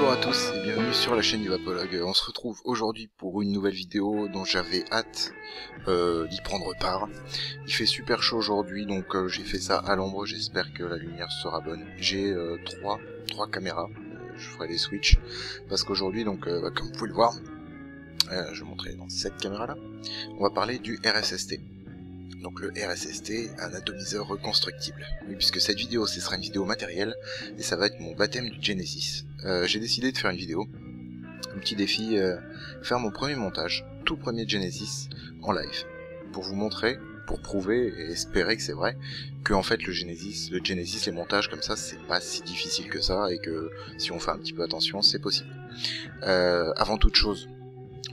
Bonjour à tous et bienvenue sur la chaîne du Vapologue. On se retrouve aujourd'hui pour une nouvelle vidéo dont j'avais hâte d'y prendre part. Il fait super chaud aujourd'hui, donc j'ai fait ça à l'ombre, j'espère que la lumière sera bonne. J'ai trois caméras, je ferai les switches, parce qu'aujourd'hui, donc comme vous pouvez le voir, je vais montrer dans cette caméra là, on va parler du RSST. Donc le RSST, un atomiseur reconstructible. Oui, puisque cette vidéo, ce sera une vidéo matérielle, et ça va être mon baptême du Genesis. J'ai décidé de faire une vidéo, un petit défi, faire mon premier montage, tout premier Genesis, en live. Pour vous montrer, pour prouver et espérer que c'est vrai, que en fait le Genesis, les montages comme ça, c'est pas si difficile que ça, et que si on fait un petit peu attention, c'est possible. Avant toute chose,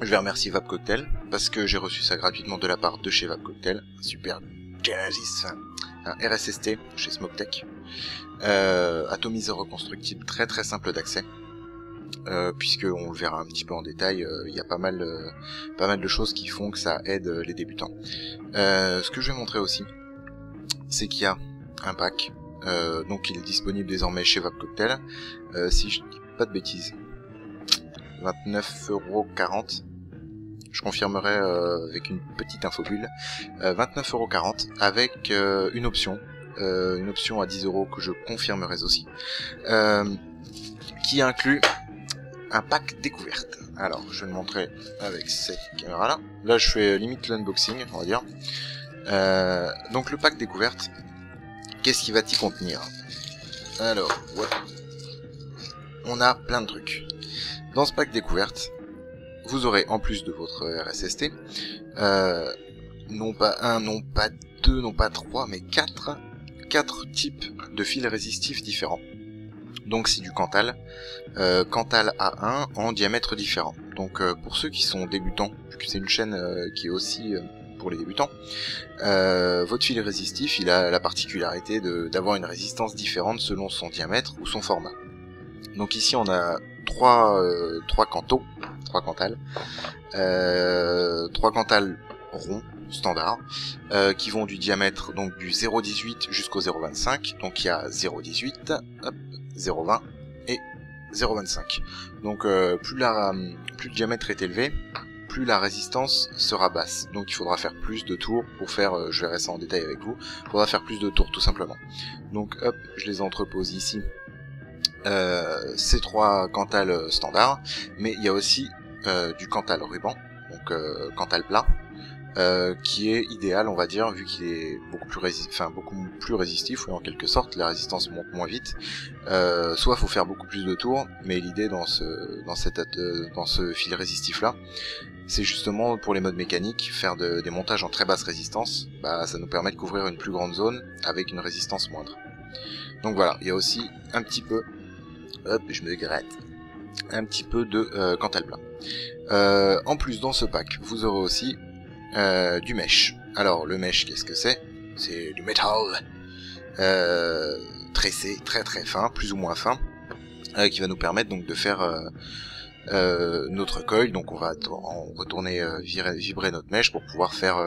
je vais remercier VapCocktail, parce que j'ai reçu ça gratuitement de la part de chez VapCocktail, un super Genesis, un RSST chez SmokeTech, atomiseur reconstructible très très simple d'accès, puisque on le verra un petit peu en détail, il y a pas mal de choses qui font que ça aide les débutants. Ce que je vais montrer aussi, c'est qu'il y a un pack, donc il est disponible désormais chez VapCocktail, si je dis pas de bêtises, 29,40 €. Je confirmerai avec une petite infobulle, 29,40 € avec une option à 10 € que je confirmerai aussi, qui inclut un pack découverte. Alors, je vais le montrer avec cette caméra-là. Là, je fais limite l'unboxing, on va dire. Donc, le pack découverte, qu'est-ce qui va-t-il contenir? Alors, ouais. On a plein de trucs. Dans ce pack découverte, vous aurez, en plus de votre RSST, non pas un, non pas deux, non pas trois, mais quatre types de fils résistifs différents. Donc c'est du Cantal, Cantal A1 en diamètre différent. Donc pour ceux qui sont débutants, puisque c'est une chaîne qui est aussi pour les débutants, votre fil résistif, il a la particularité d'avoir une résistance différente selon son diamètre ou son format. Donc ici on a trois Cantal ronds standard, qui vont du diamètre donc du 0,18 jusqu'au 0,25. Donc il y a 0,18, 0,20 et 0,25. Donc plus le diamètre est élevé, plus la résistance sera basse. Donc il faudra faire plus de tours pour faire, je verrai ça en détail avec vous, il faudra faire plus de tours tout simplement. Donc hop, je les entrepose ici. Ces trois Cantal standards, mais il y a aussi du Cantal ruban, donc Cantal plat, qui est idéal, on va dire, vu qu'il est beaucoup plus résistif, ou en quelque sorte, la résistance monte moins vite. Soit faut faire beaucoup plus de tours, mais l'idée dans ce fil résistif là, c'est justement pour les modes mécaniques, faire des montages en très basse résistance, bah ça nous permet de couvrir une plus grande zone avec une résistance moindre. Donc voilà, il y a aussi un petit peu, hop, je me gratte, un petit peu de Cantal plat. En plus, dans ce pack, vous aurez aussi du mesh. Alors, le mesh, qu'est-ce que c'est? C'est du métal tressé, très très fin, plus ou moins fin, qui va nous permettre donc de faire notre coil. Donc on va retourner vibrer notre mèche pour pouvoir faire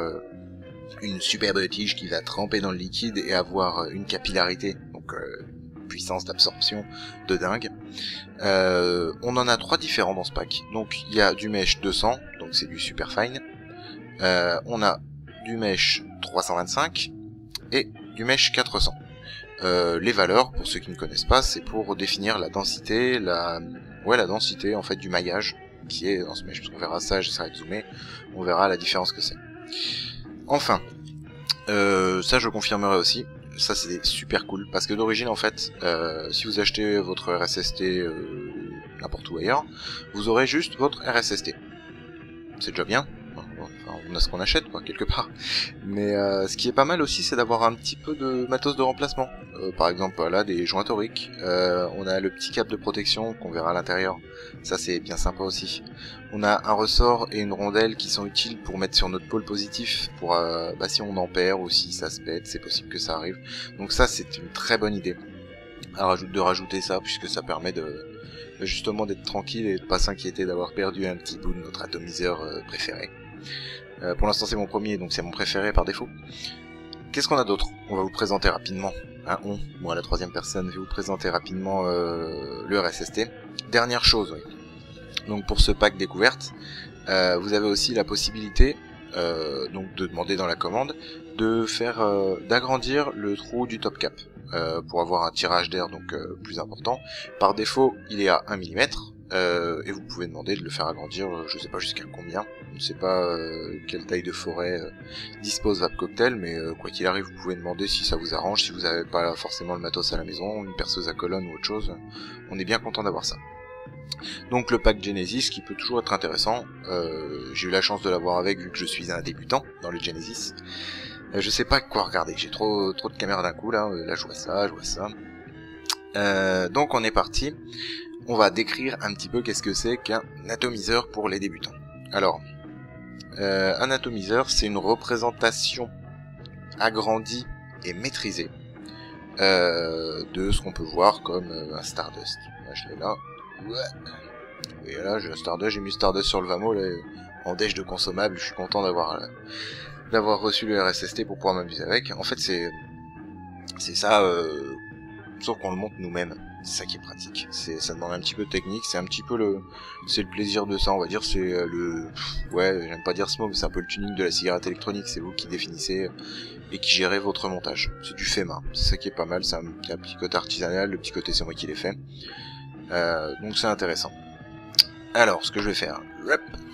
une superbe tige qui va tremper dans le liquide et avoir une capillarité, donc puissance d'absorption de dingue. On en a trois différents dans ce pack. Donc il y a du mesh 200, donc c'est du super fine. On a du mesh 325 et du mesh 400. Les valeurs, pour ceux qui ne connaissent pas, c'est pour définir la densité, la densité en fait du maillage qui est dans ce mesh. On verra ça, j'essaierai de zoomer, on verra la différence que c'est. Enfin, ça je confirmerai aussi. Ça c'est super cool, parce que d'origine en fait, si vous achetez votre RSST n'importe où ailleurs, vous aurez juste votre RSST. C'est déjà bien, enfin, on a ce qu'on achète quoi, quelque part. Mais ce qui est pas mal aussi, c'est d'avoir un petit peu de matos de remplacement. Par exemple là, des joints toriques, on a le petit câble de protection qu'on verra à l'intérieur, ça c'est bien sympa aussi. On a un ressort et une rondelle qui sont utiles pour mettre sur notre pôle positif, pour si on en perd ou si ça se pète, c'est possible que ça arrive. Donc ça c'est une très bonne idée de rajouter ça, puisque ça permet justement d'être tranquille et de pas s'inquiéter d'avoir perdu un petit bout de notre atomiseur préféré. Pour l'instant c'est mon premier, donc c'est mon préféré par défaut. Qu'est-ce qu'on a d'autre? On va vous présenter rapidement, moi la troisième personne, je vais vous présenter rapidement le RSST. Dernière chose, oui. Donc pour ce pack découverte, vous avez aussi la possibilité donc de demander dans la commande de faire d'agrandir le trou du top cap pour avoir un tirage d'air donc plus important. Par défaut, il est à 1 mm et vous pouvez demander de le faire agrandir, je sais pas jusqu'à combien. Je ne sais pas quelle taille de forêt dispose Vape Cocktail, mais quoi qu'il arrive, vous pouvez demander si ça vous arrange, si vous n'avez pas forcément le matos à la maison, une perceuse à colonne ou autre chose. On est bien content d'avoir ça. Donc le pack Genesis qui peut toujours être intéressant, j'ai eu la chance de l'avoir avec vu que je suis un débutant dans le Genesis. Je sais pas quoi regarder, j'ai trop de caméras d'un coup là je vois ça, donc on est parti, on va décrire un petit peu qu'est-ce que c'est qu'un atomiseur pour les débutants. Alors, un atomiseur c'est une représentation agrandie et maîtrisée de ce qu'on peut voir comme un Stardust. Là je l'ai là. Ouais. Et là, j'ai mis Stardust sur le Vamo, là, en dèche de consommable, je suis content d'avoir reçu le RSST pour pouvoir m'amuser avec. En fait, c'est ça, sauf qu'on le monte nous-mêmes. C'est ça qui est pratique. Ça demande un petit peu de technique, c'est un petit peu le plaisir de ça, on va dire, c'est ouais, j'aime pas dire ce mot, mais c'est un peu le tuning de la cigarette électronique, c'est vous qui définissez et qui gérez votre montage. C'est du fait main, c'est ça qui est pas mal, c'est un petit côté artisanal, le petit côté c'est moi qui l'ai fait. Donc c'est intéressant. Alors ce que je vais faire,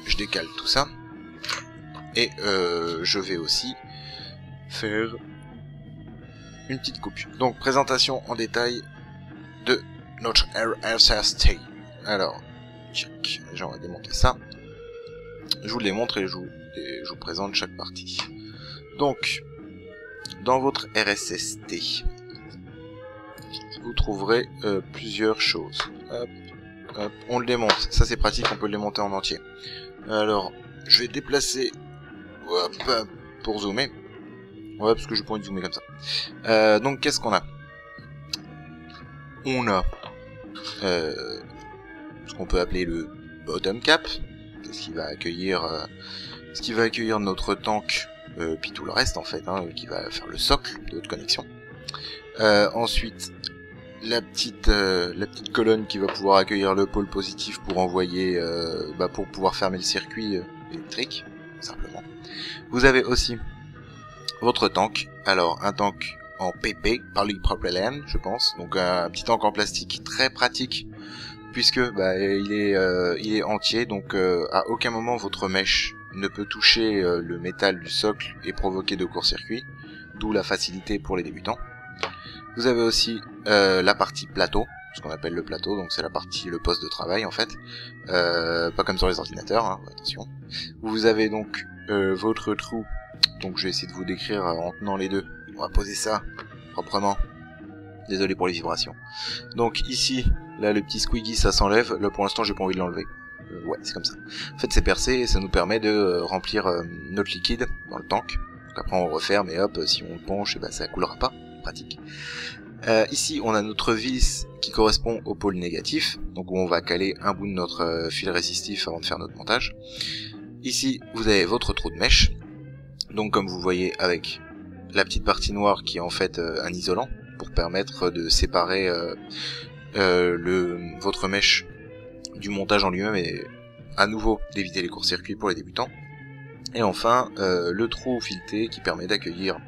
je décale tout ça et je vais aussi faire une petite coupe. Donc présentation en détail de notre RSST. Alors on va démonter ça. Je vous les montre et je vous présente chaque partie. Donc dans votre RSST vous trouverez plusieurs choses. Hop, on le démonte, ça c'est pratique, on peut le démonter en entier. Alors, je vais déplacer pour zoomer. Ouais, parce que je pourrais zoomer comme ça. Donc, qu'est-ce qu'on a? On a ce qu'on peut appeler le bottom cap, ce qui va accueillir notre tank, puis tout le reste en fait, qui va faire le socle de votre connexion. Ensuite, la petite colonne qui va pouvoir accueillir le pôle positif pour envoyer, pour pouvoir fermer le circuit électrique, simplement. Vous avez aussi votre tank. Alors un tank en PP, polypropylène, je pense. Donc un petit tank en plastique très pratique puisque il est entier. Donc à aucun moment votre mèche ne peut toucher le métal du socle et provoquer de court-circuit. D'où la facilité pour les débutants. Vous avez aussi la partie plateau, ce qu'on appelle le plateau, donc c'est le poste de travail en fait, pas comme sur les ordinateurs, attention. Vous avez donc votre trou, donc je vais essayer de vous décrire en tenant les deux. On va poser ça proprement, désolé pour les vibrations. Donc ici, là le petit squeaky ça s'enlève, là pour l'instant j'ai pas envie de l'enlever. Ouais, c'est comme ça. En fait c'est percé et ça nous permet de remplir notre liquide dans le tank. Donc après on referme et hop, si on le penche, ça coulera pas. Pratique. Ici on a notre vis qui correspond au pôle négatif, donc où on va caler un bout de notre fil résistif avant de faire notre montage. Ici vous avez votre trou de mèche, donc comme vous voyez avec la petite partie noire qui est en fait un isolant pour permettre de séparer votre mèche du montage en lui-même et à nouveau d'éviter les courts-circuits pour les débutants. Et enfin le trou fileté qui permet d'accueillir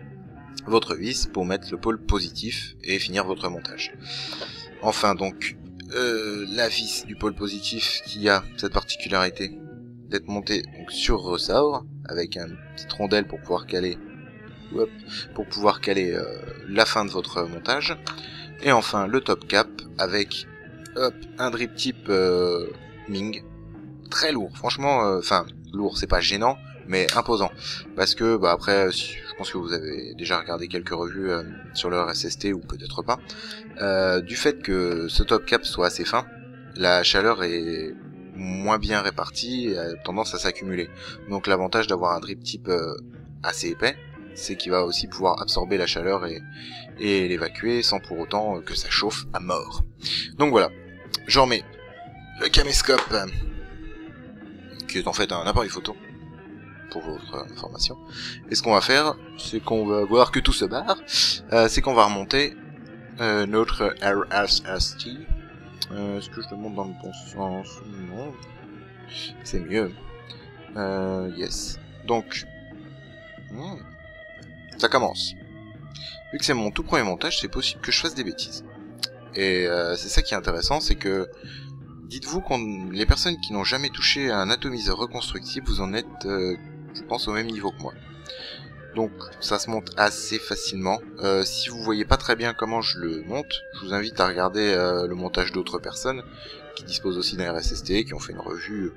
votre vis pour mettre le pôle positif et finir votre montage. Enfin donc la vis du pôle positif qui a cette particularité d'être montée donc sur ressort avec une petite rondelle pour pouvoir caler la fin de votre montage. Et enfin le top cap avec un drip type Ming très lourd, franchement, lourd c'est pas gênant mais imposant, parce que après je pense que vous avez déjà regardé quelques revues sur le RSST ou peut-être pas, du fait que ce top cap soit assez fin, la chaleur est moins bien répartie et a tendance à s'accumuler. Donc l'avantage d'avoir un drip type assez épais, c'est qu'il va aussi pouvoir absorber la chaleur et l'évacuer sans pour autant que ça chauffe à mort. Donc voilà, j'en mets le caméscope, qui est en fait un appareil photo, pour votre information. Et ce qu'on va faire, c'est qu'on va voir que tout se barre, c'est qu'on va remonter notre RSST. Est-ce que je le monte dans le bon sens? Non. C'est mieux. Yes. Donc, ça commence. Vu que c'est mon tout premier montage, c'est possible que je fasse des bêtises. Et c'est ça qui est intéressant, c'est que dites-vous que les personnes qui n'ont jamais touché à un atomiseur reconstructible, vous en êtes, je pense, au même niveau que moi. Donc ça se monte assez facilement. Si vous voyez pas très bien comment je le monte, je vous invite à regarder le montage d'autres personnes qui disposent aussi d'un RSST, qui ont fait une revue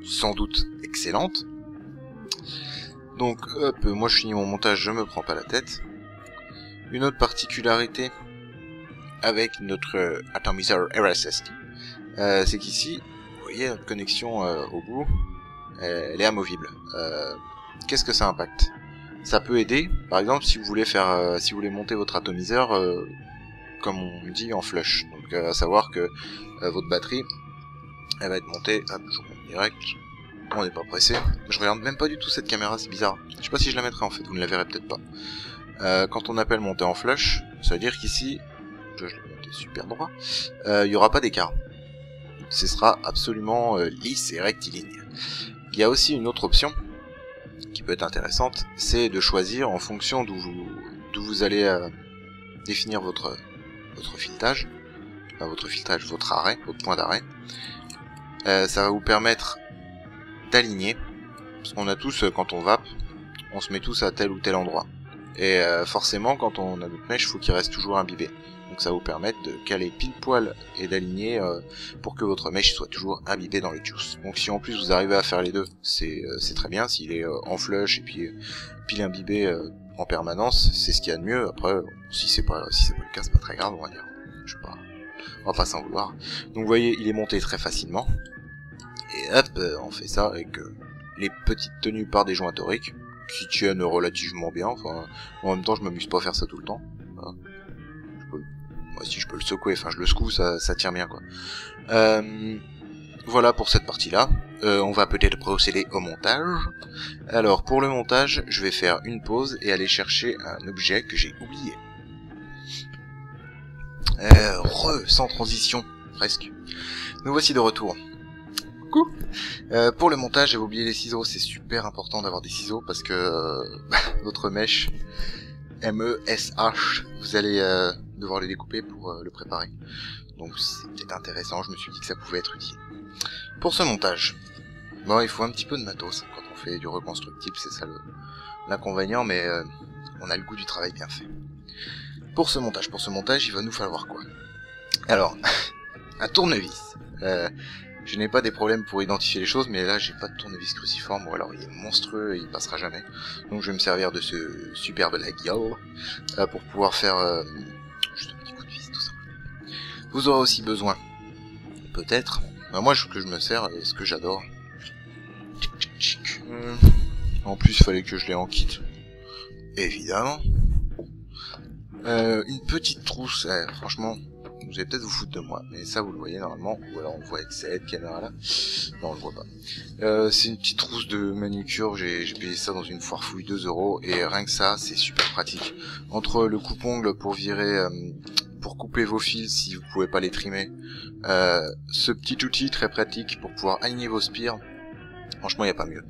sans doute excellente. Donc hop, moi je finis mon montage, je me prends pas la tête. Une autre particularité avec notre atomiseur RSST, c'est qu'ici, vous voyez notre connexion au bout, elle est amovible. Qu'est-ce que ça impacte? Ça peut aider, par exemple, si vous voulez faire, si vous voulez monter votre atomiseur, comme on dit, en flush. Donc, à savoir que votre batterie, elle va être montée. Hop, je vous montre direct. On n'est pas pressé. Je regarde même pas du tout cette caméra, c'est bizarre. Je sais pas si je la mettrai en fait, vous ne la verrez peut-être pas. Quand on appelle monter en flush, ça veut dire qu'ici, je l'ai monté super droit, il y aura pas d'écart. Ce sera absolument lisse et rectiligne. Il y a aussi une autre option qui peut être intéressante, c'est de choisir en fonction d'où vous allez définir votre filetage, enfin votre arrêt, votre point d'arrêt. Ça va vous permettre d'aligner, parce qu'on a tous, quand on vape, on se met tous à tel ou tel endroit. Et forcément, quand on a notre mèche, il faut qu'il reste toujours imbibé. Donc ça va vous permettre de caler pile poil et d'aligner pour que votre mèche soit toujours imbibée dans le juice. Donc si en plus vous arrivez à faire les deux, c'est très bien. S'il est en flush et puis pile imbibé en permanence, c'est ce qu'il y a de mieux. Après, si c'est pas le cas, c'est pas très grave, on va dire. Je sais pas, on va pas s'en vouloir. Donc vous voyez, il est monté très facilement. Et hop, on fait ça avec les petites tenues par des joints toriques qui tiennent relativement bien. Enfin, en même temps, je m'amuse pas à faire ça tout le temps. Voilà. Moi, si je peux le secouer, enfin je le secoue, ça tient bien quoi. Voilà pour cette partie-là. On va peut-être procéder au montage. Alors pour le montage, je vais faire une pause et aller chercher un objet que j'ai oublié. Sans transition, presque. Nous voici de retour. Coucou. Pour le montage, j'avais oublié les ciseaux. C'est super important d'avoir des ciseaux parce que votre mèche MESH, vous allez devoir les découper pour le préparer. Donc c'était intéressant, je me suis dit que ça pouvait être utile. Pour ce montage, bon, il faut un petit peu de matos quand on fait du reconstructible, c'est ça l'inconvénient, mais on a le goût du travail bien fait. Pour ce montage, il va nous falloir quoi? Alors, un tournevis. Je n'ai pas des problèmes pour identifier les choses, mais là j'ai pas de tournevis cruciforme, ou alors il est monstrueux et il passera jamais. Donc je vais me servir de ce superbe la gueule pour pouvoir faire juste un petit coup de vis, tout simplement. Vous aurez aussi besoin, peut-être, moi ce que je me sers et ce que j'adore. En plus il fallait que je l'ai en kit, évidemment. Une petite trousse, franchement. Vous allez peut-être vous foutre de moi, mais ça vous le voyez normalement, ou alors on le voit avec cette caméra là. Non, on le voit pas. C'est une petite trousse de manucure, j'ai payé ça dans une foire fouille 2 €, et rien que ça, c'est super pratique. Entre le coupe-ongle pour virer, pour couper vos fils si vous pouvez pas les trimer, ce petit outil très pratique pour pouvoir aligner vos spires, franchement il n'y a pas mieux.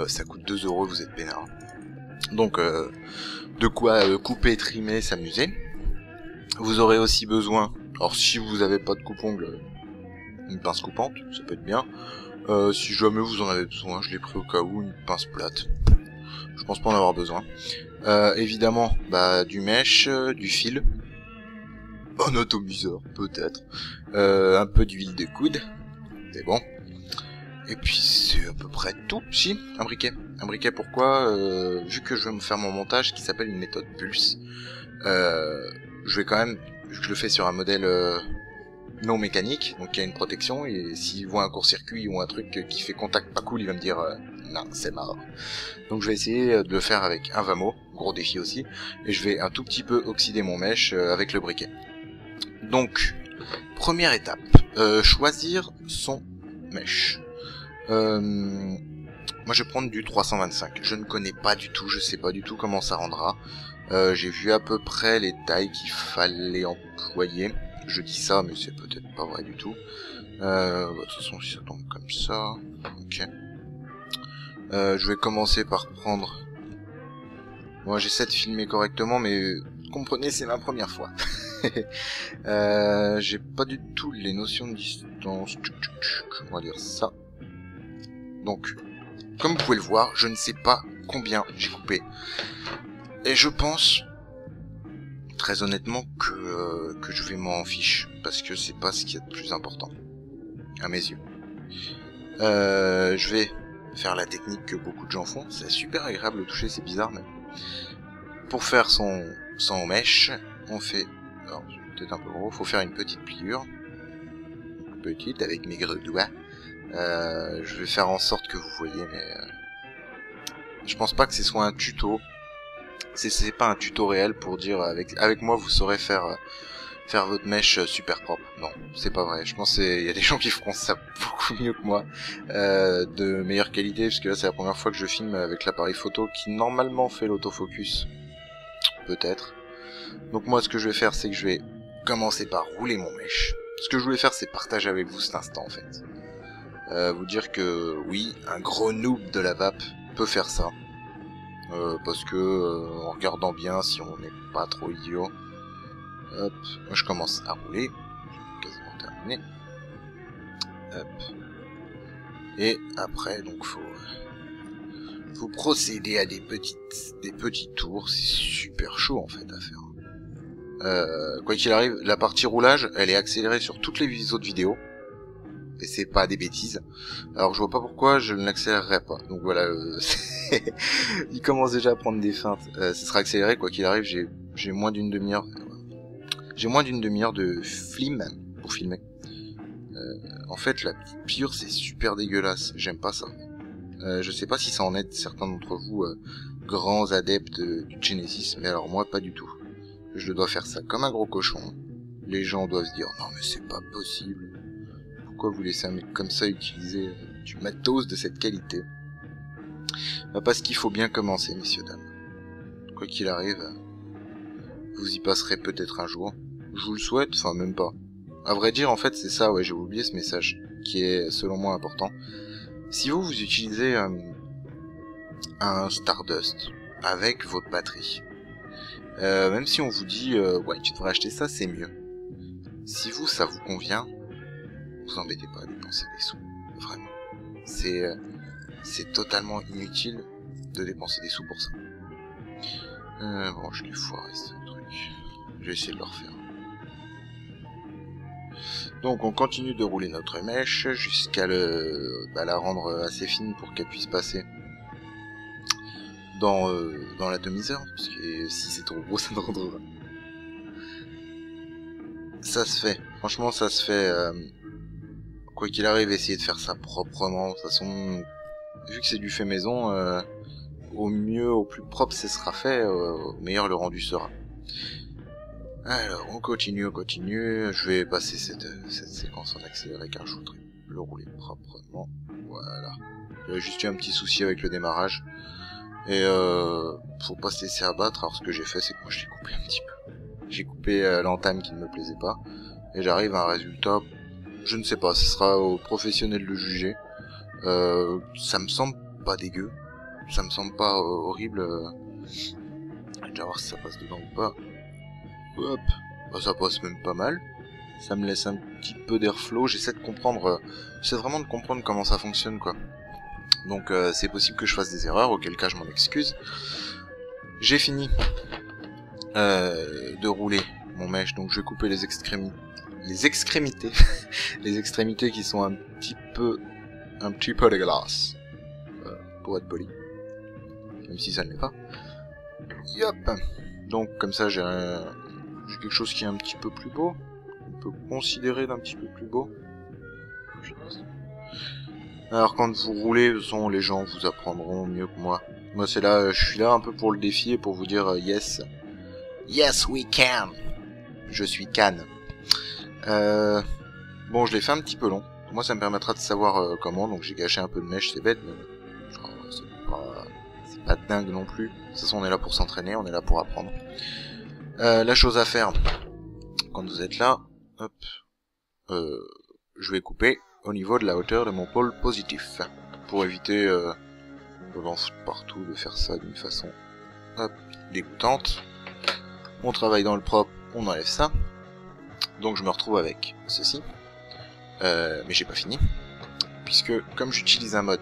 Ça coûte 2 €, vous êtes peinard. Donc, de quoi couper, trimer, s'amuser. Vous aurez aussi besoin, alors si vous n'avez pas de coupe-ongle, une pince coupante, ça peut être bien. Si jamais vous en avez besoin, je l'ai pris au cas où, une pince plate. Je pense pas en avoir besoin. Évidemment, du mèche, du fil, un atomiseur peut-être, un peu d'huile de coude, c'est bon. Et puis c'est à peu près tout. Si, un briquet. Un briquet pourquoi vu que je vais me faire mon montage qui s'appelle une méthode Pulse, je vais quand même, vu que je le fais sur un modèle non mécanique, donc il y a une protection, et s'il voit un court-circuit ou un truc qui fait contact pas cool, il va me dire non, c'est mort. Donc je vais essayer de le faire avec un Vamo, gros défi aussi, et je vais un tout petit peu oxyder mon mèche avec le briquet. Donc, première étape, choisir son mèche. Moi je vais prendre du 325. Je ne connais pas du tout, je sais pas du tout comment ça rendra. J'ai vu à peu près les tailles qu'il fallait employer. Je dis ça, mais c'est peut-être pas vrai du tout. De toute façon, si ça tombe comme ça... Ok. Je vais commencer par prendre... Moi j'essaie de filmer correctement, mais comprenez, c'est ma première fois. J'ai pas du tout les notions de distance. On va dire ça. Donc, comme vous pouvez le voir, je ne sais pas combien j'ai coupé. Et je pense, très honnêtement, que je vais m'en fiche. Parce que c'est pas ce qui est le plus important. À mes yeux. Je vais faire la technique que beaucoup de gens font. C'est super agréable de toucher, c'est bizarre, mais... Pour faire son mèche, on fait... Alors, c'est peut-être un peu gros, faut faire une petite pliure. Petite, avec mes gros doigts. Je vais faire en sorte que vous voyez, mais... je pense pas que ce soit un tuto. C'est pas un tuto réel pour dire avec moi vous saurez faire votre mèche super propre. Non, c'est pas vrai. Je pense qu'il y a des gens qui feront ça beaucoup mieux que moi, de meilleure qualité, parce que là c'est la première fois que je filme avec l'appareil photo qui normalement fait l'autofocus, peut-être. Donc moi ce que je vais faire, c'est que je vais commencer par rouler mon mèche. Ce que je voulais faire, c'est partager avec vous cet instant en fait. Vous dire que oui, un gros noob de la vape peut faire ça. Parce que en regardant bien, si on n'est pas trop idiot, hop, moi je commence à rouler, j'ai quasiment terminé, hop, et après donc faut procéder à des petits tours, c'est super chaud en fait à faire. Quoi qu'il arrive, la partie roulage, elle est accélérée sur toutes les autres vidéos. Et c'est pas des bêtises. Alors je vois pas pourquoi je ne l'accélérerai pas. Donc voilà, il commence déjà à prendre des feintes. Ce sera accéléré quoi qu'il arrive. J'ai moins d'une demi-heure. J'ai moins d'une demi-heure de film pour filmer. En fait, la petite pliure c'est super dégueulasse. J'aime pas ça. Je sais pas si ça en aide certains d'entre vous, grands adeptes du Genesis, mais alors moi pas du tout. Je dois faire ça comme un gros cochon. Les gens doivent se dire non mais c'est pas possible. Pourquoi vous laissez un mec comme ça utiliser du matos de cette qualité? Parce qu'il faut bien commencer, messieurs dames. Quoi qu'il arrive, vous y passerez peut-être un jour. Je vous le souhaite, enfin même pas. À vrai dire, en fait, c'est ça, ouais, j'ai oublié ce message, qui est selon moi important. Si vous utilisez un Stardust avec votre batterie, même si on vous dit ouais, tu devrais acheter ça, c'est mieux. Si vous, ça vous convient, vous embêtez pas à dépenser des sous, vraiment. C'est totalement inutile de dépenser des sous pour ça. Bon, je l'ai foiré ce truc. Je vais essayer de le refaire. Donc on continue de rouler notre mèche jusqu'à la rendre assez fine pour qu'elle puisse passer dans la demi-heure, parce que si c'est trop gros, ça ne rendra pas. Ça se fait, franchement ça se fait. Quoi qu'il arrive, essayez de faire ça proprement. De toute façon, vu que c'est du fait maison, au mieux, au plus propre ce sera fait, au meilleur le rendu sera. Alors, on continue. Je vais passer cette séquence en accéléré car je voudrais le rouler proprement. Voilà. J'ai juste eu un petit souci avec le démarrage. Et faut pas se laisser abattre. Alors ce que j'ai fait, c'est que moi je l'ai coupé un petit peu. J'ai coupé l'entame qui ne me plaisait pas. Et j'arrive à un résultat... Je ne sais pas, ce sera aux professionnels de juger. Ça me semble pas dégueu. Ça me semble pas horrible. Je vais déjà voir si ça passe dedans ou pas. Hop, bah, ça passe même pas mal. Ça me laisse un petit peu d'airflow. J'essaie de comprendre, j'essaie vraiment de comprendre comment ça fonctionne, quoi. Donc c'est possible que je fasse des erreurs, auquel cas je m'en excuse. J'ai fini de rouler mon mèche, donc je vais couper les extrémités. Les extrémités qui sont un petit peu dégueulasses, pour être poli, même si ça ne l'est pas. Yop. Donc comme ça j'ai quelque chose qui est un petit peu plus beau, on peut considérer d'un petit peu plus beau. Alors quand vous roulez, de toute façon les gens vous apprendront mieux que moi. Moi c'est là, je suis là un peu pour le défi et pour vous dire yes we can. Je suis Cannes. Bon, je l'ai fait un petit peu long. Moi, ça me permettra de savoir comment, donc j'ai gâché un peu de mèche, c'est bête, mais c'est pas dingue non plus. De toute façon, on est là pour s'entraîner, on est là pour apprendre. La chose à faire, quand vous êtes là, hop, je vais couper au niveau de la hauteur de mon pôle positif, pour éviter de l'en foutre partout, de faire ça d'une façon, hop, dégoûtante. On travaille dans le propre, on enlève ça. Donc je me retrouve avec ceci, mais j'ai pas fini, puisque comme j'utilise un mode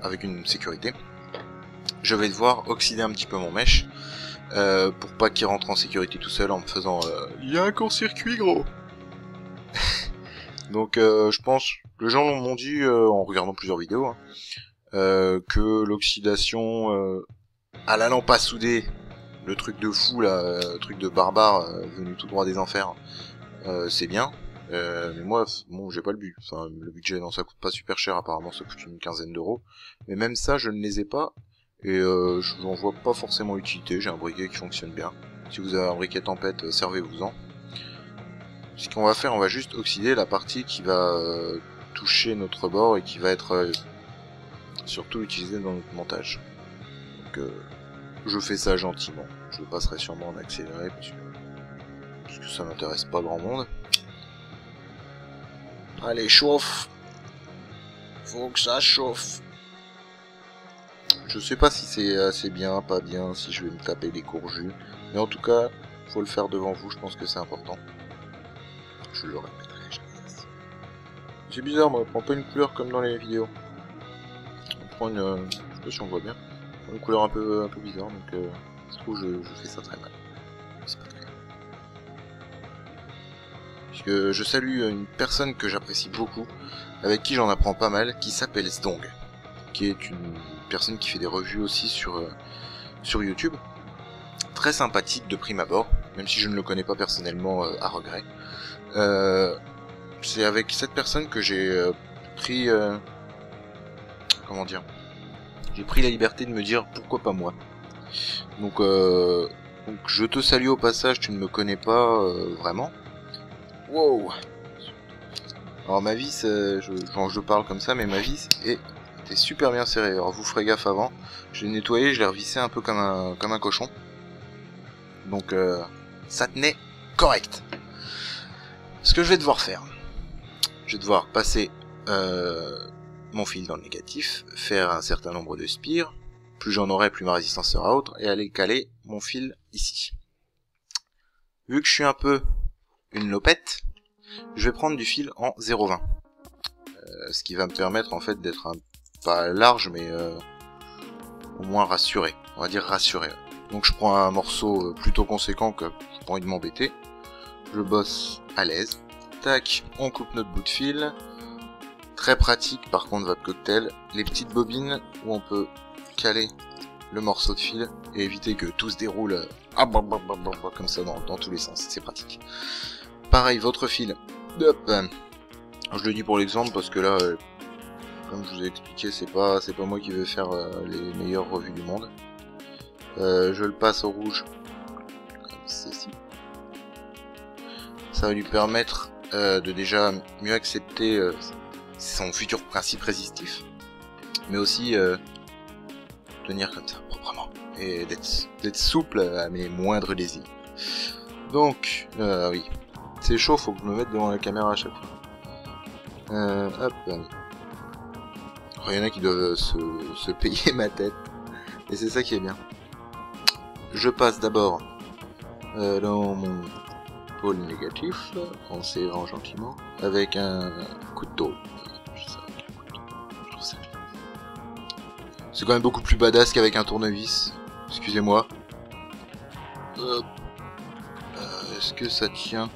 avec une sécurité, je vais devoir oxyder un petit peu mon mesh, pour pas qu'il rentre en sécurité tout seul en me faisant il y a un court-circuit gros. Donc je pense, les gens m'ont dit en regardant plusieurs vidéos, hein, que l'oxydation à la lampe à souder, le truc de fou là, truc de barbare venu tout droit des enfers, c'est bien, mais moi bon, j'ai pas le but, enfin le budget, non, ça coûte pas super cher, apparemment ça coûte une quinzaine d'euros, mais même ça je ne les ai pas, et je n'en vois pas forcément utilité. J'ai un briquet qui fonctionne bien. Si vous avez un briquet tempête, servez-vous-en. Ce qu'on va faire, on va juste oxyder la partie qui va toucher notre bord et qui va être surtout utilisée dans notre montage. Donc je fais ça gentiment. Je passerai sûrement en accéléré parce que ça n'intéresse pas grand monde. Allez, chauffe. Faut que ça chauffe. Je sais pas si c'est assez bien, pas bien, si je vais me taper des courjus. Mais en tout cas, faut le faire devant vous, je pense que c'est important. Je le répéterai jamais assez. C'est bizarre, moi, on prend pas une couleur comme dans les vidéos. On prend une... je sais pas si on voit bien. Une couleur un peu bizarre, donc je trouve que je fais ça très mal. C'est pas très grave. Puisque je salue une personne que j'apprécie beaucoup, avec qui j'en apprends pas mal, qui s'appelle Zdong, qui est une personne qui fait des revues aussi sur YouTube. Très sympathique de prime abord, même si je ne le connais pas personnellement à regret. C'est avec cette personne que j'ai pris... comment dire, j'ai pris la liberté de me dire pourquoi pas moi. Donc je te salue au passage, tu ne me connais pas vraiment. Wow. Alors ma vis, je parle comme ça, mais ma vis était super bien serrée. Alors vous ferez gaffe avant. Je l'ai nettoyé, je l'ai revissé un peu comme un cochon. Donc ça tenait correct. Ce que je vais devoir faire, je vais devoir passer mon fil dans le négatif, faire un certain nombre de spires, plus j'en aurai, plus ma résistance sera haute, et aller caler mon fil ici. Vu que je suis un peu une lopette, je vais prendre du fil en 0,20. Ce qui va me permettre en fait d'être pas large, mais au moins rassuré. On va dire rassuré. Donc je prends un morceau plutôt conséquent que j'ai pas envie de m'embêter. Je bosse à l'aise. Tac, on coupe notre bout de fil. Très pratique par contre votre cocktail. Les petites bobines où on peut caler le morceau de fil et éviter que tout se déroule comme ça dans tous les sens. C'est pratique. Pareil, votre fil. Hop. Je le dis pour l'exemple parce que là, comme je vous ai expliqué, c'est pas moi qui vais faire les meilleures revues du monde. Je le passe au rouge comme ceci. Ça va lui permettre de déjà mieux accepter son futur principe résistif, mais aussi tenir comme ça proprement et d'être souple à mes moindres désirs. Donc oui, c'est chaud, faut que je me mette devant la caméra à chaque fois. Hop. Il y en a qui doivent se payer ma tête, et c'est ça qui est bien. Je passe d'abord dans mon pôle négatif, en serrant gentiment, avec un couteau. C'est quand même beaucoup plus badass qu'avec un tournevis. Excusez-moi. Est-ce que ça tient?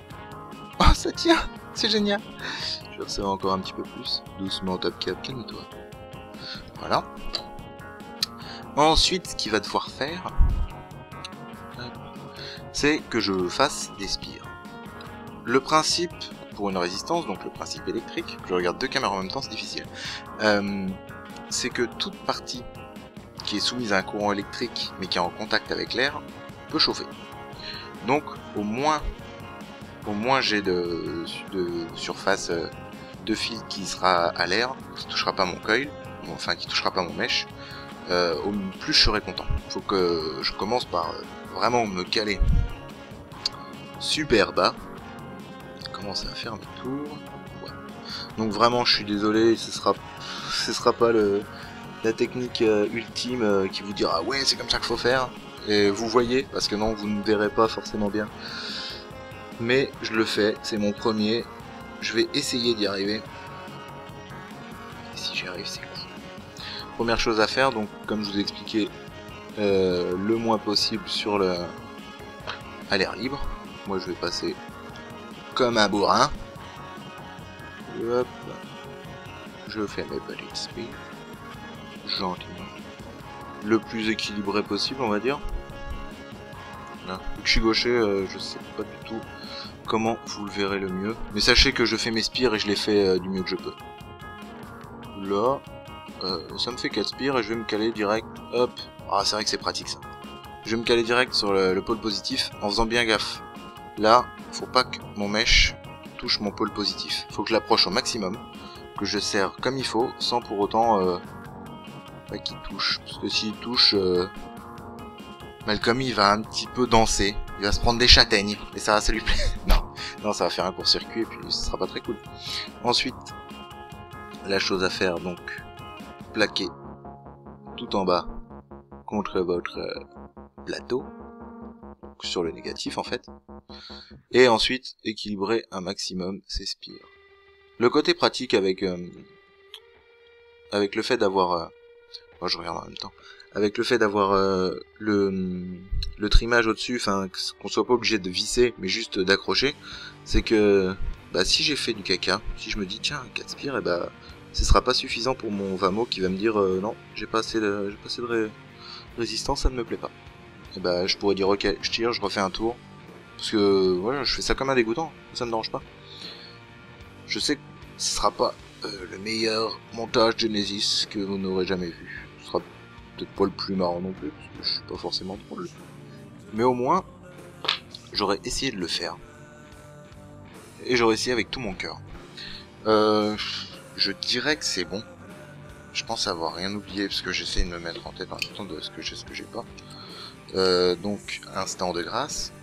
Oh, ça tient! C'est génial! Je vais resserrer encore un petit peu plus. Doucement, top cap, calme-toi. Voilà. Ensuite, ce qu'il va devoir faire, c'est que je fasse des spires. Le principe, pour une résistance, donc le principe électrique, je regarde deux caméras en même temps, c'est difficile, c'est que toute partie qui est soumise à un courant électrique, mais qui est en contact avec l'air, peut chauffer. Donc, au moins j'ai de surface de fil qui sera à l'air, qui ne touchera pas mon coil, enfin qui touchera pas mon mèche, au plus je serai content. Faut que je commence par vraiment me caler super bas, commencer à faire mes tours. Ouais. Donc vraiment je suis désolé, ce sera pas la technique ultime qui vous dira ouais c'est comme ça qu'il faut faire, et vous voyez, parce que non vous ne verrez pas forcément bien, mais je le fais, c'est mon premier, je vais essayer d'y arriver, et si j'y arrive c'est cool. Première chose à faire, donc comme je vous ai expliqué, le moins possible sur à l'air libre. Moi je vais passer comme un bourrin, hop, je fais mes petites speeds gentiment, le plus équilibré possible on va dire. Là, vu que je suis gaucher, je sais pas du tout comment vous le verrez le mieux, mais sachez que je fais mes spires et je les fais du mieux que je peux. Là, ça me fait 4 spires et je vais me caler direct, hop, ah c'est vrai que c'est pratique ça. Je vais me caler direct sur le pôle positif en faisant bien gaffe. Là, faut pas que mon mèche touche mon pôle positif, faut que je l'approche au maximum, que je serre comme il faut, sans pour autant pas qu'il touche, parce que s'il touche, Malcolm il va un petit peu danser, il va se prendre des châtaignes, et ça lui plaît. Non, ça va faire un court-circuit et puis ce sera pas très cool. Ensuite, la chose à faire, donc, plaquer tout en bas contre votre plateau, sur le négatif en fait, et ensuite équilibrer un maximum ses spires. Le côté pratique avec le fait d'avoir moi je regarde en même temps, avec le fait d'avoir le trimage au-dessus, enfin qu'on soit pas obligé de visser mais juste d'accrocher, c'est que bah si j'ai fait du caca, si je me dis tiens 4 spires, et bah ce sera pas suffisant pour mon Vamo qui va me dire non, j'ai pas assez de résistance, ça ne me plaît pas. Et bah je pourrais dire ok, je tire, je refais un tour, parce que voilà, je fais ça comme un dégoûtant, ça me dérange pas. Je sais que ce sera pas le meilleur montage Genesis que vous n'aurez jamais vu, ce sera peut-être pas le plus marrant non plus, parce que je suis pas forcément drôle, mais au moins j'aurais essayé de le faire, et j'aurais essayé avec tout mon cœur. Je dirais que c'est bon. Je pense avoir rien oublié parce que j'essaie de me mettre en tête en même temps de ce que j'ai, ce que j'ai pas. Donc, instant de grâce.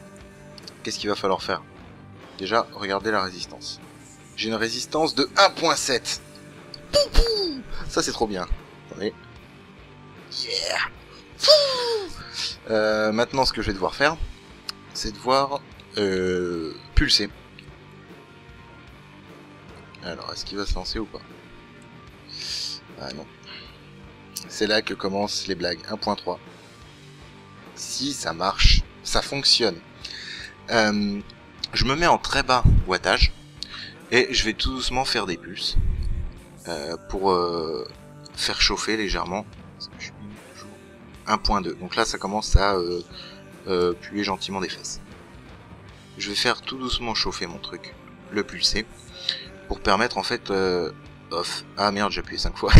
Qu'est-ce qu'il va falloir faire? Déjà, regardez la résistance. J'ai une résistance de 1.7. Ça, c'est trop bien. Attendez. Yeah. Maintenant, ce que je vais devoir faire, c'est devoir pulser. Alors, est-ce qu'il va se lancer ou pas? Ah non. C'est là que commencent les blagues. 1.3. Si ça marche, ça fonctionne. Je me mets en très bas wattage et je vais tout doucement faire des pulses pour faire chauffer légèrement. 1.2. Donc là, ça commence à puer gentiment des fesses. Je vais faire tout doucement chauffer mon truc, le pulser, pour permettre en fait off. Ah merde, j'ai appuyé 5 fois.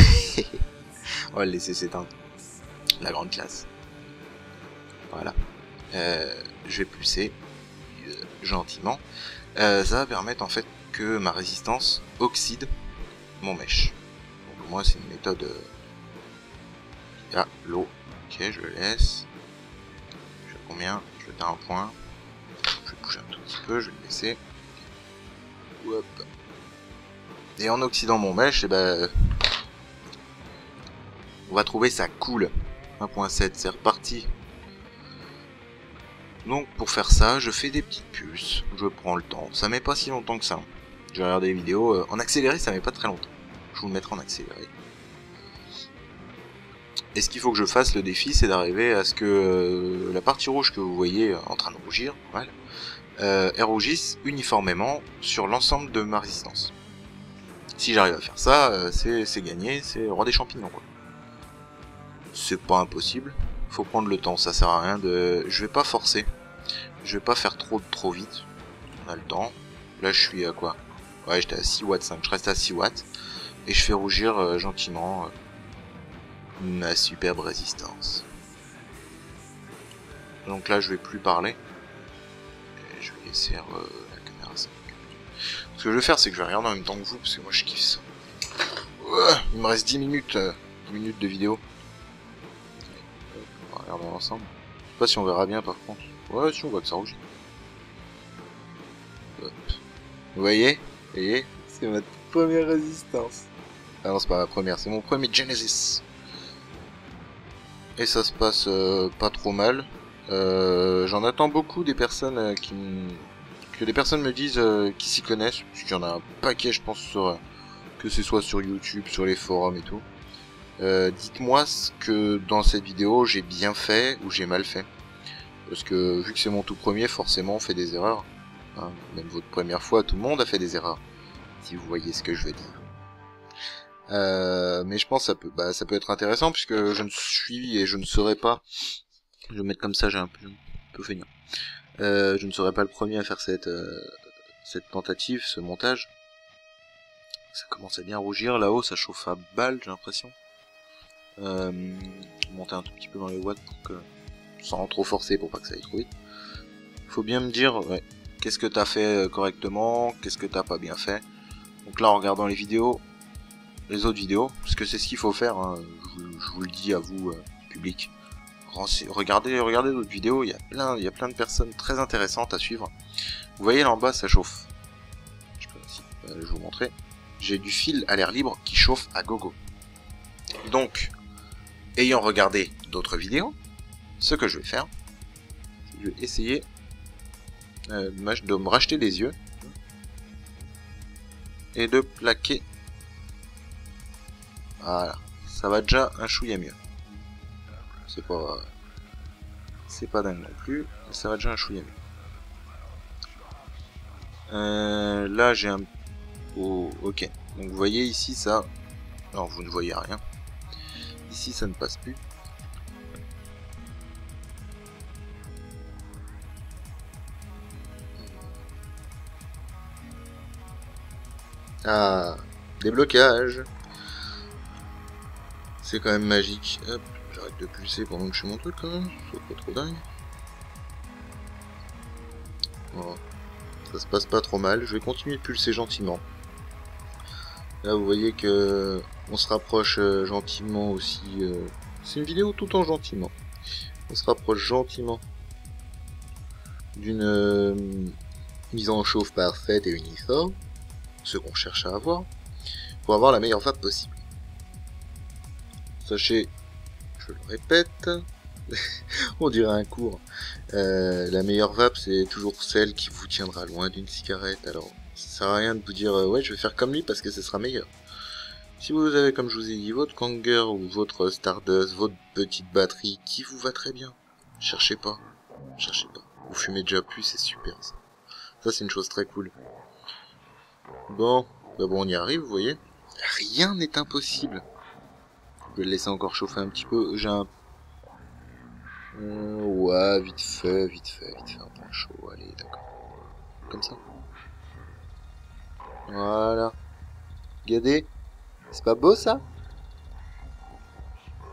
On va le laisser s'éteindre. La grande classe. Voilà. Je vais pulser gentiment. Ça va permettre en fait que ma résistance oxyde mon mèche. Donc moi c'est une méthode. Ah, l'eau. Ok, je le laisse. Je fais combien? Je vais faire un point. Je vais bouger un tout petit peu, je vais le laisser. Hop. Et en oxydant mon mèche, et ben, on va trouver ça cool. 1.7, c'est reparti. Donc pour faire ça, je fais des petites pulses, je prends le temps, ça met pas si longtemps que ça. J'ai regardé les vidéos, en accéléré ça met pas très longtemps. Je vous le mettrai en accéléré. Et ce qu'il faut que je fasse, le défi, c'est d'arriver à ce que la partie rouge que vous voyez en train de rougir, voilà, elle rougisse uniformément sur l'ensemble de ma résistance. Si j'arrive à faire ça, c'est gagné, c'est roi des champignons quoi. C'est pas impossible, faut prendre le temps, ça sert à rien de... Je vais pas forcer, je vais pas faire trop vite, on a le temps. Là je suis à quoi? Ouais, j'étais à 6 watts 5, je reste à 6 watts, et je fais rougir gentiment ma superbe résistance. Donc là je vais plus parler, et je vais laisser la caméra 5. Ce que je vais faire, c'est que je vais regarder en même temps que vous, parce que moi je kiffe ça. Il me reste 10 minutes 10 minutes de vidéo. On va regarder ensemble. Je sais pas si on verra bien par contre. Ouais, si on voit que ça rougit. Hop. Vous voyez? Vous voyez? C'est ma première résistance. Ah non, c'est pas ma première, c'est mon premier Genesis. Et ça se passe pas trop mal. J'en attends beaucoup des personnes que les personnes me disent qui s'y connaissent. Parce qu'il y en a un paquet, je pense, que ce soit sur YouTube, sur les forums et tout. Dites-moi ce que dans cette vidéo j'ai bien fait ou j'ai mal fait. Parce que vu que c'est mon tout premier, forcément on fait des erreurs. Hein, même votre première fois, tout le monde a fait des erreurs. Si vous voyez ce que je veux dire. Mais je pense que ça peut être intéressant puisque je ne suis et je ne serai pas. Je vais mettre comme ça, j'ai un peu feignant. Je ne serai pas le premier à faire cette tentative, ce montage. Ça commence à bien rougir là-haut, ça chauffe à balle, j'ai l'impression. Monter un tout petit peu dans les watts pour que, sans trop forcer pour pas que ça aille trop vite. Faut bien me dire, ouais, qu'est-ce que t'as fait correctement, qu'est-ce que t'as pas bien fait. Donc là, en regardant les vidéos, les autres vidéos, parce que c'est ce qu'il faut faire, hein, je vous le dis à vous, public. Regardez d'autres vidéos, il y a plein de personnes très intéressantes à suivre. Vous voyez là en bas, ça chauffe. Je vais vous montrer. J'ai du fil à l'air libre qui chauffe à gogo. Donc, ayant regardé d'autres vidéos, ce que je vais faire, je vais essayer de me racheter les yeux et de plaquer. Voilà, ça va déjà un chouïa mieux. C'est pas dingue non plus, mais ça va déjà un chouïa mieux. Là j'ai un... Oh, ok. Donc vous voyez ici ça... Non, vous ne voyez rien. Ici ça ne passe plus. Ah, déblocage. C'est quand même magique. Hop, j'arrête de pulser pendant que je fais mon truc quand même. C'est pas trop dingue. Voilà. Ça se passe pas trop mal. Je vais continuer de pulser gentiment. Là vous voyez que on se rapproche gentiment aussi. C'est une vidéo tout en gentiment. On se rapproche gentiment d'une mise en chauffe parfaite et uniforme, ce qu'on cherche à avoir, pour avoir la meilleure vape possible. Sachez, je le répète, on dirait un cours, la meilleure vape c'est toujours celle qui vous tiendra loin d'une cigarette, alors ça sert à rien de vous dire ouais je vais faire comme lui parce que ce sera meilleur. Si vous avez, comme je vous ai dit, votre Kanger ou votre Stardust, votre petite batterie qui vous va très bien, cherchez pas. Vous fumez déjà plus, c'est super ça. Ça c'est une chose très cool. Bon, on y arrive, vous voyez. Rien n'est impossible. Je vais le laisser encore chauffer un petit peu. J'ai un... ouais, vite fait, un point chaud. Allez, d'accord. Comme ça. Voilà. Regardez. C'est pas beau ça?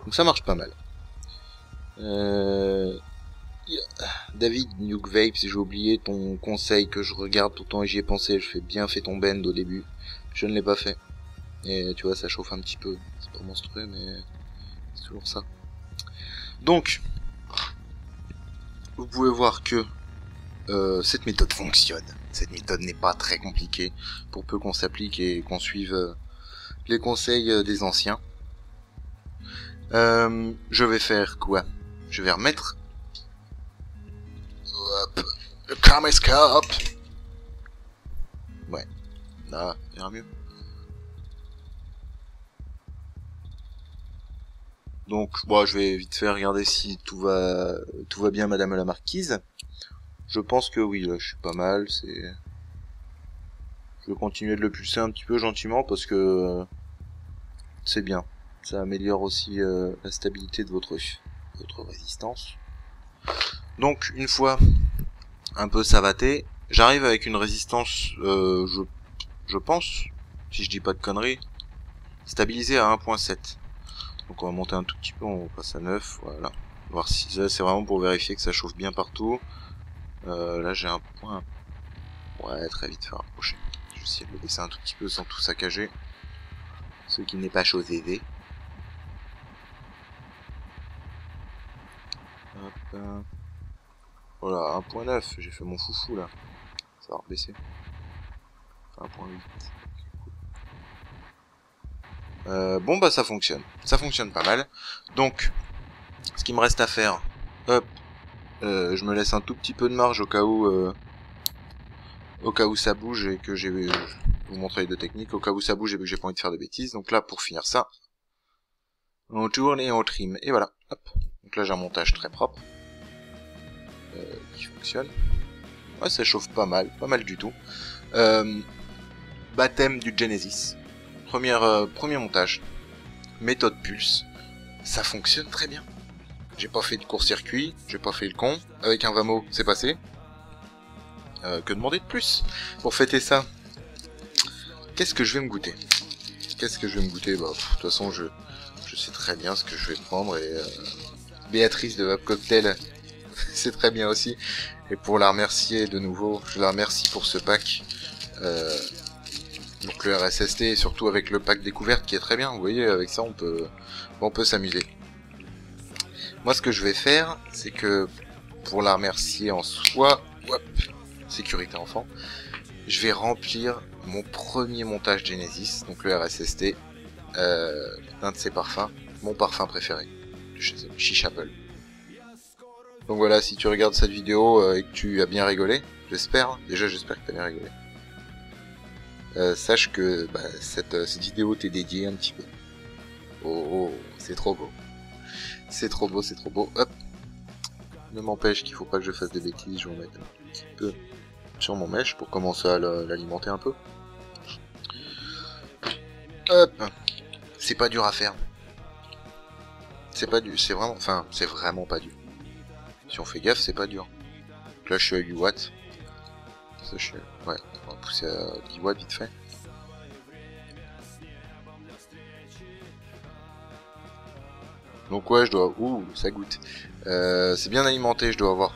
Donc ça marche pas mal. David Nuke Vape, si j'ai oublié ton conseil que je regarde tout le temps et j'y ai pensé, je fais bien fait ton bend au début. Je ne l'ai pas fait. Et tu vois, ça chauffe un petit peu. C'est pas monstrueux, mais c'est toujours ça. Donc, vous pouvez voir que cette méthode fonctionne. Cette méthode n'est pas très compliquée pour peu qu'on s'applique et qu'on suive les conseils des anciens. Je vais faire quoi? Je vais remettre hop, le caméscope. Ouais, là, il ira mieux. Donc, bon, je vais vite fait regarder si tout va bien, Madame la Marquise. Je pense que oui, là, je suis pas mal. Je vais continuer de le pulser un petit peu gentiment parce que c'est bien. Ça améliore aussi la stabilité de votre résistance. Donc, une fois un peu savaté, j'arrive avec une résistance, je pense, si je dis pas de conneries, stabilisée à 1.7. Donc on va monter un tout petit peu, on passe à 9, voilà. Voir si ça, c'est vraiment pour vérifier que ça chauffe bien partout. Là j'ai un point. Ouais, très vite faire approcher. Je vais essayer de le baisser un tout petit peu sans tout saccager. Ce qui n'est pas chose aisée. Hop. Voilà, 1.9, j'ai fait mon foufou là. Ça va rebaisser. 1.8. Bon bah ça fonctionne. Ça fonctionne pas mal. Donc, ce qu'il me reste à faire, hop, je me laisse un tout petit peu de marge au cas où ça bouge et que j'ai vous montrer les deux techniques, au cas où ça bouge et que j'ai pas envie de faire de bêtises. Donc là, pour finir ça, on tourne et on trim. Et voilà, hop. Donc là, j'ai un montage très propre. Qui fonctionne. Ouais, ça chauffe pas mal du tout. Baptême du Genesis. Premier montage. Méthode pulse. Ça fonctionne très bien. J'ai pas fait de court-circuit, j'ai pas fait le con. Avec un Vamo, c'est passé. Que demander de plus pour fêter ça? Qu'est-ce que je vais me goûter? Bah, de toute façon, je sais très bien ce que je vais prendre et Béatrice de Vape Cocktail, c'est très bien aussi. Et pour la remercier de nouveau, je la remercie pour ce pack. Donc le RSST, et surtout avec le pack découverte qui est très bien. Vous voyez, avec ça, on peut s'amuser. Moi, ce que je vais faire, c'est que pour la remercier en soi, hop, sécurité enfant, je vais remplir mon premier montage Genesis, donc le RSST, d'un de ses parfums, mon parfum préféré, Chiche Apple. Donc voilà, si tu regardes cette vidéo et que tu as bien rigolé, j'espère que tu as bien rigolé. Sache que bah, cette vidéo t'est dédiée un petit peu. Oh, c'est trop beau. C'est trop beau. Hop. Ne m'empêche qu'il faut pas que je fasse des bêtises, je vais en mettre un petit peu sur mon mèche pour commencer à l'alimenter un peu. Hop. C'est pas dur à faire. C'est vraiment pas dur. Si on fait gaffe, c'est pas dur. Donc là, je suis à 8 watts. Ça, ouais, on va pousser à 10 watts vite fait. Donc ouais, je dois... Ouh, ça goûte. C'est bien alimenté, je dois avoir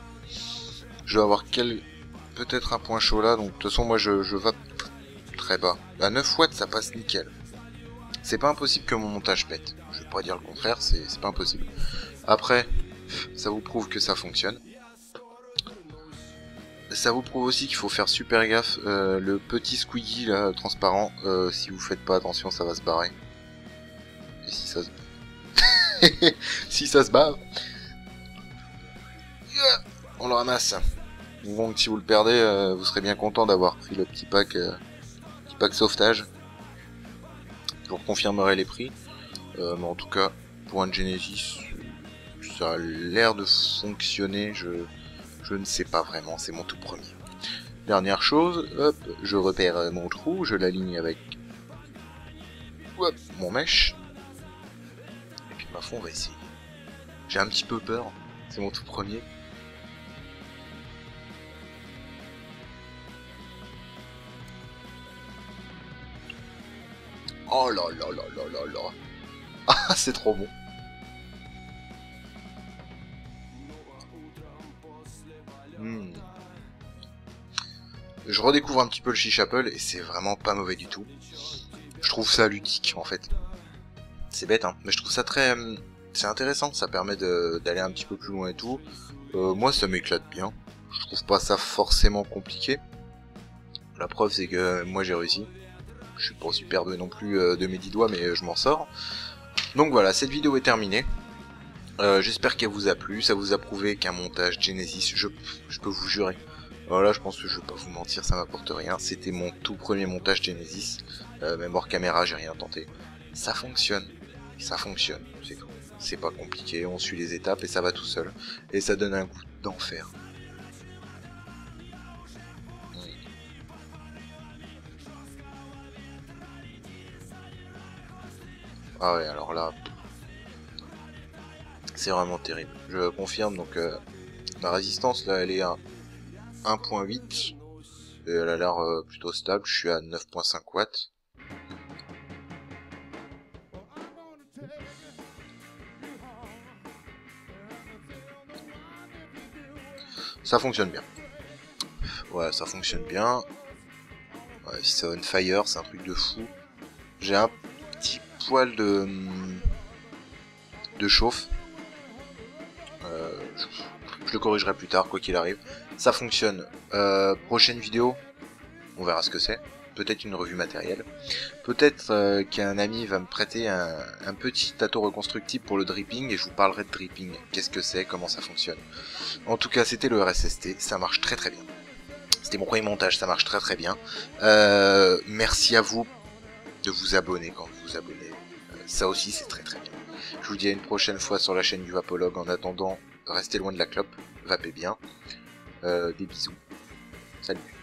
peut-être un point chaud là, donc de toute façon, moi, je vape très bas. À 9 watts, ça passe nickel. C'est pas impossible que mon montage pète. Je vais pas dire le contraire, c'est pas impossible. Après, ça vous prouve que ça fonctionne. Ça vous prouve aussi qu'il faut faire super gaffe. Le petit squeaky là, transparent, si vous faites pas attention, ça va se barrer. Et si ça se... si ça se barre, on le ramasse. Donc si vous le perdez, vous serez bien content d'avoir pris le petit pack sauvetage. Je vous confirmerai les prix. Mais en tout cas, pour un Genesis, ça a l'air de fonctionner. Je ne sais pas vraiment, c'est mon tout premier. Dernière chose, hop, je repère mon trou, je l'aligne avec hop, mon mèche. Et puis ma foi, on va essayer. J'ai un petit peu peur, c'est mon tout premier. Oh là là là là là là. Ah, c'est trop bon. Je redécouvre un petit peu le Chiche Apple et c'est vraiment pas mauvais du tout. Je trouve ça ludique en fait. C'est bête hein, mais je trouve ça très... c'est intéressant, ça permet d'aller un petit peu plus loin et tout. Moi ça m'éclate bien. Je trouve pas ça forcément compliqué. La preuve c'est que moi j'ai réussi. Je suis pas superbe non plus de mes 10 doigts mais je m'en sors. Donc voilà, cette vidéo est terminée. J'espère qu'elle vous a plu, ça vous a prouvé qu'un montage Genesis, je peux vous jurer. Voilà, je pense que je vais pas vous mentir, ça m'apporte rien. C'était mon tout premier montage Genesis. Même hors caméra, j'ai rien tenté. Ça fonctionne, c'est tout. C'est pas compliqué, on suit les étapes et ça va tout seul. Et ça donne un goût d'enfer. Ah ouais, alors là, c'est vraiment terrible. Je confirme, donc la résistance là, elle est à 1.8. Et elle a l'air plutôt stable, je suis à 9.5 watts. Ça fonctionne bien. Ouais, ça fonctionne bien. Ouais, si ça on fire, c'est un truc de fou. J'ai un petit poil de chauffe. le corrigerai plus tard, quoi qu'il arrive. Ça fonctionne. Prochaine vidéo, on verra ce que c'est. Peut-être une revue matérielle. Peut-être qu'un ami va me prêter un petit tâteau reconstructible pour le dripping et je vous parlerai de dripping. Qu'est-ce que c'est, comment ça fonctionne. En tout cas, c'était le RSST, ça marche très très bien. C'était mon premier montage, ça marche très très bien. Merci à vous de vous abonner quand vous vous abonnez. Ça aussi, c'est très très bien. Je vous dis à une prochaine fois sur la chaîne du Vapologue. En attendant, restez loin de la clope, vapez bien. Des bisous. Salut.